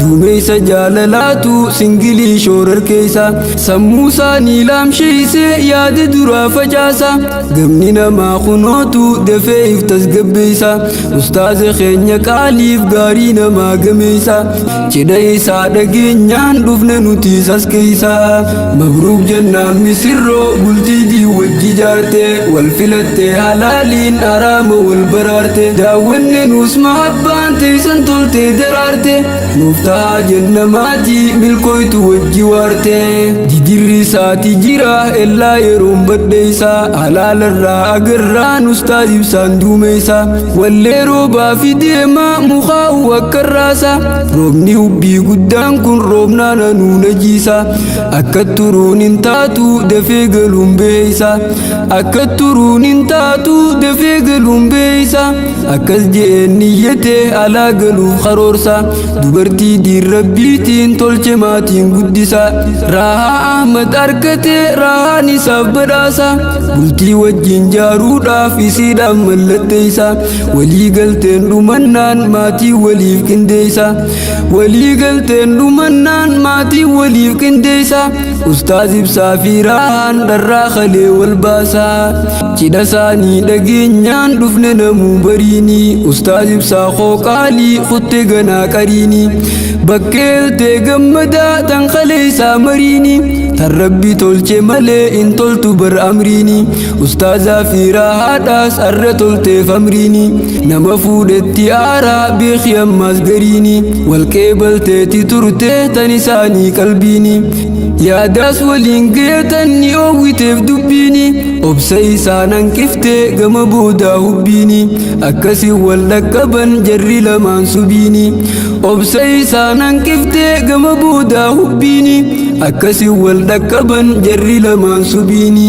duumeysa jaalalaatu singilii shoorar keessa sammuu saanii laamsheeyse yaada duraa facaasa gamni namaa kunootu dafee if tasgabbeeysa ustaaza keenya qaaliif gaarii namaa gameeysa cidha isaa dhageenyaan dhufne nutiis as keeysa mabruuk jennaan misirroo bultii wajji jaarte wal filatte halaaliin araama wal baraarte daawwanne nuus mahabbaan teessan tolte daraarte nuuf ta'a jennamaatii milkooytu wajji waarte didirri isaati jira ellaa yeroon badheeysa halaalarraa agarraan ustaaz ibsaan duumeysa wallee roobaa fi deema mukaa'u akka raasa roobni hubbii guddaan kun roobnaan anuu najiisa akka turuun hin taatu dafee galuun beeysa akka turuun hin taatu dafee galuun beeysa akkas je'een niyyate alaa galuuf karoorsa dubartii diin rabbiitiin tolche maatiin guddisa raahaa ahmad argate raahaan isaaf badhaasa bultii wajjin jaaruudhaaf isiidhaan mallatteeysa walii galteen dhumannaan maatii waliif qindeeysa walii galteen dhumannaan maatii waliif qindeeysa ustaaz ibsaa fi raahaan dharraa kalee wal baasa cidha isaanii dhageenyaan dhufne namuu bariini ustaaz ibsaa koo qaalii kutte ganaa qariini bakkeeltee gammadaa tan kalee isaa mariini tan rabbi tolche malee in toltu bar amriini ustaazaa fi raahaadhaas arra tolteef amriini nama fuudhetti aaraa beeki ammaas gariini wal qeebalteeti turte tan isaanii qalbiini yaadaas waliin geetan ni oowwiteef dubbiini obsa isaan hanqifte gama boodaa hubbiini akkasi wal dhaqqaban jarri lamaan subiini obsa isaan hanqifte gama boodaa hubbiini akkasi wal dhaqqaban jarri lamaan subiini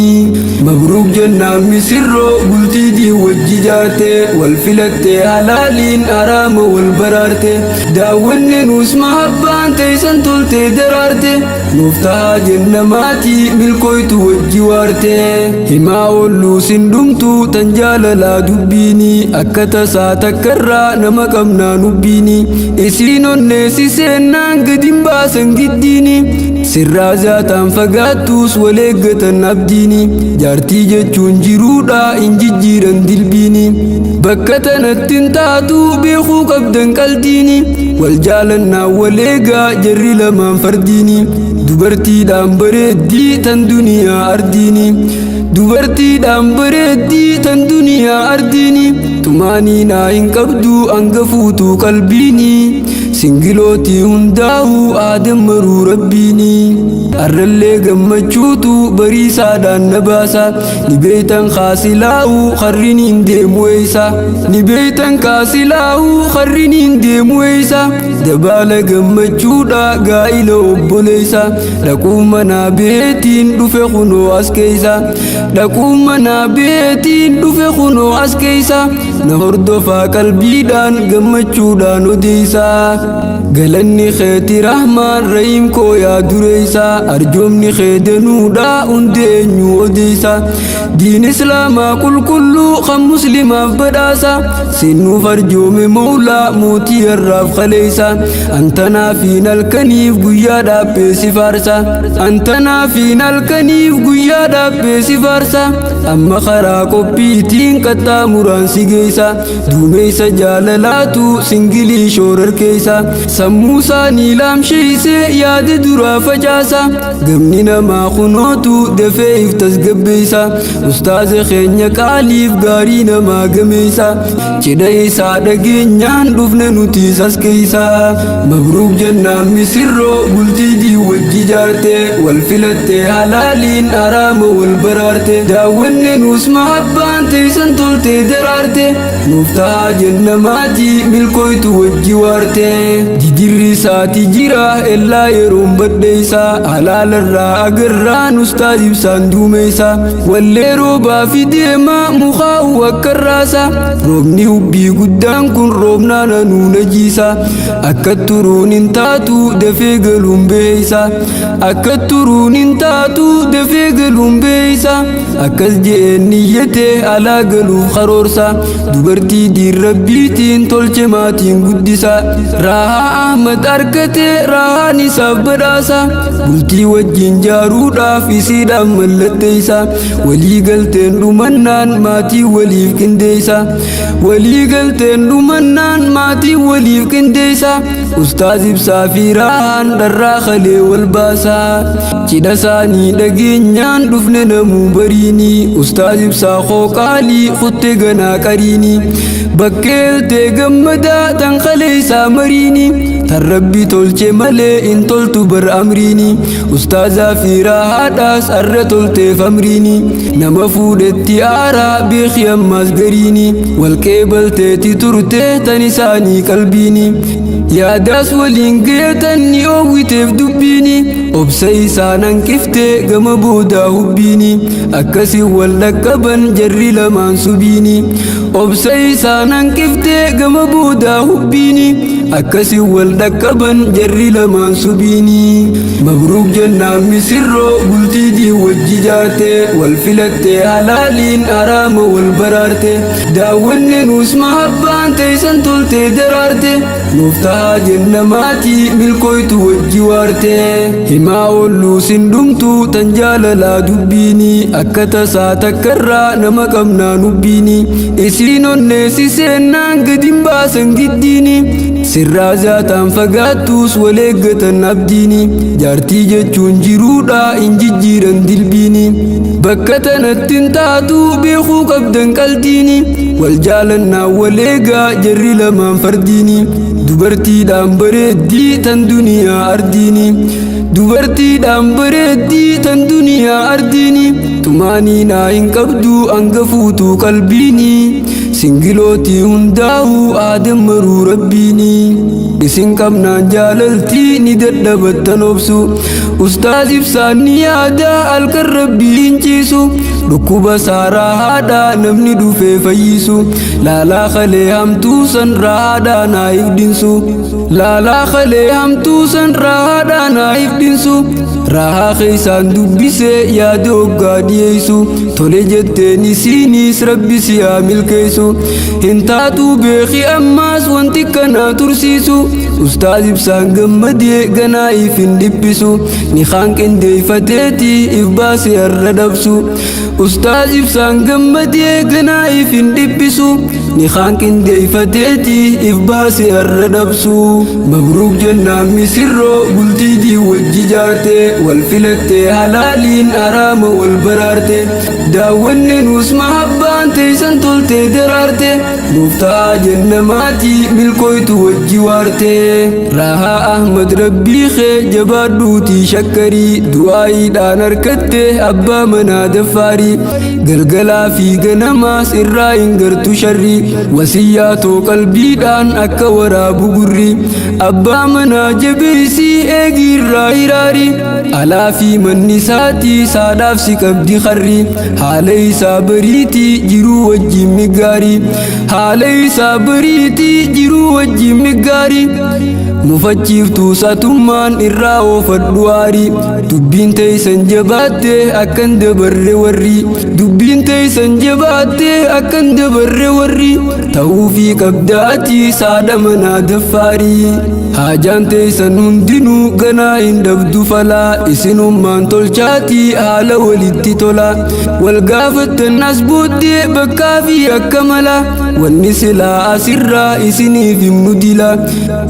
mabruuk jennaan misirroo bultii wajji jaarte wal filatte halaaliin araama wal baraarte daawwanne nuus mahabbaan teessan tolte daraarte nuuf ta'a jennamaatii milkooytu wajji waarte himaa olluu sin dhumtu tan jaalalaa dubbiini akka tasaa takkarraa nama qabnaa nubbiini isiin onneesi seennaan gadin baasan giddiini sirraa zaataan fagaattuus wal eeggatan abdiini jaartii jechuun jiruudha hin jijjiiran dilbiini bakka tanatti hin taatu beekuu qabdan qaldiini wal jaalannaa wal eegaa jarri lamaan fardiini dubartiidhaan bareeddii tan duniyaa ardiini dubartiidhaan bareeddii tan duniyaa ardiini tumaanii naa hin qabdu hanga fuutuu qalbiini singilootii hundaa'uu aadam maruu rabbiini arrallee gammachuutu bariisaadhaan na baasa ni beeytan kaasilaa'uu harriniin deemu eeysa ni beeytan kaasilaa'uu harriniin deemu eeysa dabaala gammachuudha gaa'ila obboleeysa dhaquu manaa beetiin dhufe kunoo as keeysa dhaquu manaa beetiin dhufe kunoo as keeysa na hordofaa qalbiidhaan gammachuudhaan odeeysa galanni keeti rahmaan rahiim koo yaa dureeysa arjoomni kee danuudha hundi eenyu odeeysa diin islaamaa qulqulluu kan muslimaaf badhaasa sinnuuf arjoome mawlaa mootii irraaf qaleeysa antanaafiin halkaniif guyyaa dhaabbee si faarsa antanaafiin halkaniif guyyaa dhaabbee si faarsa amma karaa qophiitiin qaxxaamuraan si geeysa duumeysa jaalalaatu singilii shoorar keeysa sammuu saanii laamsheeyse yaada duraa facaasa gamni namaa kunootu dafee if tasgabbeeysa ustaaza keenya qaaliif gaarii namaa gameeysa cidha isaa dhageenyaan dhufne nutiis as keeysa mabruuk jennaan misirroo bultii wajji jaarte wal filatte halaaliin araama wal baraarte daawwanne nuus mahabbaan teessan tolte daraarte nuuf ta'a jennamaatii milkooytu wajji waarte didirri isaati jira ellaa yeroon badheeysa halaalarraa agarraan ustaaz ibsaan duumeysa wallee roobaa fi deema mukaa'u akka raasa roobni hubbii guddaan kun roobnaan anuu najiisa akka turuun hin taatu dafee galuun beeysa akka turuun hin taatu dafee galuun beeysa akkas je'een niyyate alaa galuuf karoorsa dubartii diin rabbiitiin tolche maatiin guddisa Raha Ahmad arkate rahaan isaaf badhaasa bultii wajjin jaaruudhaaf isiidhaan mallatteessa walii galteen dhumannaan maatii waliif qindeessa walii galteen dhumannaan maatii waliif qindeessa Ustaaz Ibsaa fi Rahaan dharraa kalee wal baasa cidha isaanii dhageenyaan dhufne namuu bariini Ustaaz Ibsaa qooqaalii kutte ganaa qariini bakkeeltee gammadaa tan kalee isaa mariini tan rabbi tolche malee in toltu bar amriini Ustaazaa fi Rahaadhaas arra tolteef amriini nama fuudhetti aaraa beeki ammaas gariini wal qeebalteeti turte tan isaanii qalbiini yaadaas waliin geetan ni oowwiteef dubbiini obsa isaan hanqifte gama boodaa hubbiini akkasii wal dhaqqaban jarri lamaan subiini obsa isaan hanqifte gama boodaa hubbiini akkasii wal dhaqqaban jarri lamaan subiini mabruuk jennaan misirroo bultiidii wajji jaarte wal filatte halaaliin haraama wal baraarte daawwanne nuus mahabbaan teessan tolte daraarte nuuf tahaa jenna maatii milkooytu wajji waarte himaa olluu sin dhumtu tan jaalalaa dubbiini akka tasaa takkarraa nama qabnaa nubbiini isiin onneesi seennaan gadin baasan giddiini sirraa zaataan fagaattuus wal eeggatan abdiini jaartii jechuun jiruudha in jijjiiran dilbiini bakka tanatti hin taatu beekuu qabdan qaldiini wal jaalannaa wal eegaa jarri lamaan fardiini dubartiidhaan bareeddii tan duniyaa ardiini dubartiidhaan bareeddii tan duniyaa ardiini tumaanii naa hin qabdu hangafuutuu qalbiini singilootii hundaa'uu aadam maruu rabbiini isin qabnaan jaalaltii ni dadhabattan obsu Ustaaz Ibsaan ni yaada halkan rabbii hin ciisu dhukkuba saaraa haadhaa namni dhufee fayyisu laalaa kalee hamtuu san rahaadhaa naa ifdinsu laalaa kalee hamtuu san rahaadhaa naa ifdinsu rahaa keeysaan dubbise yaada hoggaa dhiyeessu tole jetteen isiinis rabbi si haa milkeessu hin taatuu beeki ammaas wanti kanaa tursiisu Ustaaz Ibsaan gammadee ganaa if hin dhiphisu ni kaan qindeeyfateeti if baase har'a dabsu Ustaaz Ibsaan gammadee ganaa if hin dhiphisu ni kaan qindeeyfateeti if baase har'a dabsu mabruuk jennaan misirroo bultiidii wajji jaarte wal filatte halaaliin haraama wal baraarte daawwanne nuus mahabbaan teessan tolte daraarte nuuf tahaa jenna maatii milkooytu wajji waarte Rahaa Ahmad rabbii kee jabaadhuutii shakkarii du'aayiidhaan harkatte abbaa manaa daffaarii galgalaa fi ganamaas irraa hin gartu sharrii wasiyyaa too qalbiidhaan akka waraabu gurri abbaa manaa jabeessii eegii irraa hiraarii alaa fi manni isaatii saadhaaf si qabdi harri haala isaa bariitii jiruu wajjin miggaarii haala isaa bariitii jiruu wajjin miggaarii mufachiiftuu satummaan irraa oofadhu aarii dubbiin teessan jabaatte akkan dabarre warri dubbiin teessan jabaatte akkan dabarre warri ta'uufii qabdaatii saadha manaa daffaarii haajaan teessan hundinuu ganaa hin dhabdu falaa isinummaan tolchaatii haala walitti tola wal gaafattan as booddee bakkaa fi akka mala wanni silaa asirraa isiniif himnu dila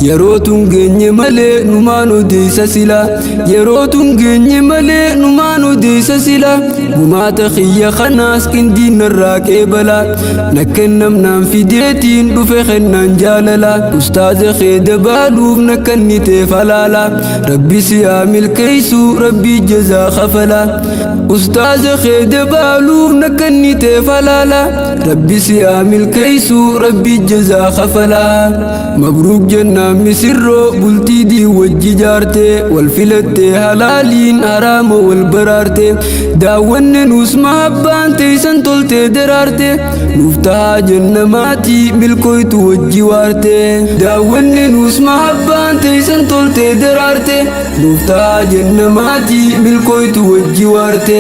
yeroo tun geenye malee numaan odeessa sila yeroo tun geenye malee numaan odeessa sila gumaata kiyya kanaas qindiinarraa qeebala nakkennamnaan fideetiin dhufe kennaan jaalala ustaaza kee dabaaluuf nakkannitee falaala rabbi si haa milkeeysu rabbi jazaa kafala ustaaza kee dabaaluuf nakkannitee falaala rabbi si haa milkeeysu rabbi jazaa kafala mabruuk jennaan misirroo bultiidii wajji jaarte wal filatte halaaliin haraama wal baraarte daawwanne nuus mahabbaan teessan tolte daraarte nuuf tahaa jenna maatii milkooytu wajji waarte daawwanne nuus mahabbaan teessan tolte daraarte nuuf tahaa jenna maatii milkooytu wajji waarte